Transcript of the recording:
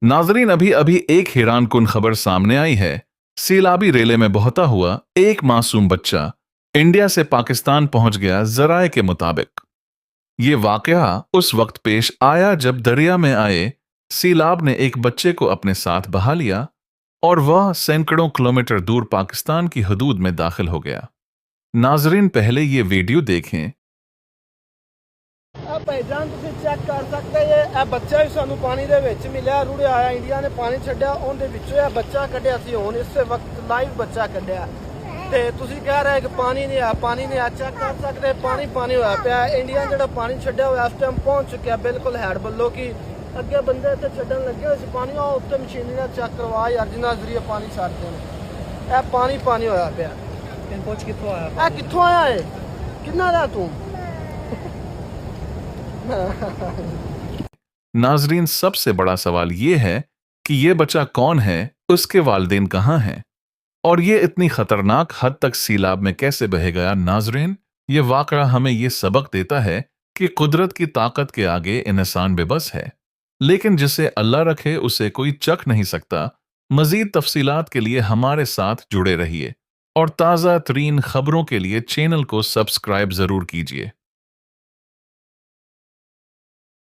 नाजरीन, अभी अभी एक हैरानकुन खबर सामने आई है। सैलाबी रेले में बहता हुआ एक मासूम बच्चा इंडिया से पाकिस्तान पहुंच गया। जराये के मुताबिक ये वाकया उस वक्त पेश आया जब दरिया में आए सैलाब ने एक बच्चे को अपने साथ बहा लिया और वह सैकड़ों किलोमीटर दूर पाकिस्तान की हदूद में दाखिल हो गया। नाजरीन, पहले ये वीडियो देखें। भाईजान तुसीं चेक कर सकते जे ਇਹ ਬੱਚਾ ਵੀ ਸਾਨੂੰ ਪਾਣੀ ਦੇ ਵਿੱਚ ਮਿਲਿਆ, ਰੁੜਿਆ ਆਇਆ। ਇੰਡੀਆ ਨੇ ਪਾਣੀ ਛੱਡਿਆ, ਉਹਦੇ ਵਿੱਚੋਂ ਇਹ ਬੱਚਾ ਕੱਢਿਆ ਸੀ। ਹੁਣ ਇਸੇ ਵਕਤ ਲਾਈਵ ਬੱਚਾ ਕੱਢਿਆ ਤੇ ਤੁਸੀਂ ਕਹਿ ਰਹੇ ਕਿ ਪਾਣੀ ਨਹੀਂ ਆ, ਪਾਣੀ ਨਹੀਂ ਆ। ਚੈੱਕ ਕਰ ਸਕਦੇ, ਪਾਣੀ ਪਾਣੀ ਹੋਇਆ ਪਿਆ। ਇੰਡੀਆ ਜਿਹੜਾ ਪਾਣੀ ਛੱਡਿਆ ਹੋਇਆ ਇਸ ਟਾਈਮ ਪਹੁੰਚ ਚੁੱਕਿਆ ਬਿਲਕੁਲ ਹੈਡ ਵੱਲੋਂ ਕਿ ਅੱਗੇ ਬੰਦੇ ਇੱਥੇ ਛੱਡਣ ਲੱਗੇ ਹੋਏ ਸੀ ਪਾਣੀ। ਉਹ ਉੱਤੇ ਮਸ਼ੀਨਰੀ ਨਾਲ ਚੈੱਕ ਕਰਵਾ ਯਾਰ, ਜਿੰਨਾ ਜ਼ਰੀਏ ਪਾਣੀ ਛੱਡਦੇ ਨੇ। ਇਹ ਪਾਣੀ ਪਾਣੀ ਹੋਇਆ ਪਿਆ। ਇਹ ਪੁੱਛ ਕਿੱਥੋਂ ਆਇਆ? ਇਹ ਕਿੱਥੋਂ ਆਇਆ ਏ? ਕਿੰਨਾ ਦਾ ਤੂੰ? नाजरीन, सबसे बड़ा सवाल ये है कि ये बच्चा कौन है, उसके वालिदैन कहाँ हैं और ये इतनी खतरनाक हद तक सैलाब में कैसे बह गया। नाजरीन, ये वाकया हमें ये सबक देता है कि कुदरत की ताकत के आगे इंसान बेबस है, लेकिन जिसे अल्लाह रखे उसे कोई चख नहीं सकता। मजीद तफसीलात के लिए हमारे साथ जुड़े रहिए और ताज़ा तरीन खबरों के लिए चैनल को सब्सक्राइब जरूर कीजिए।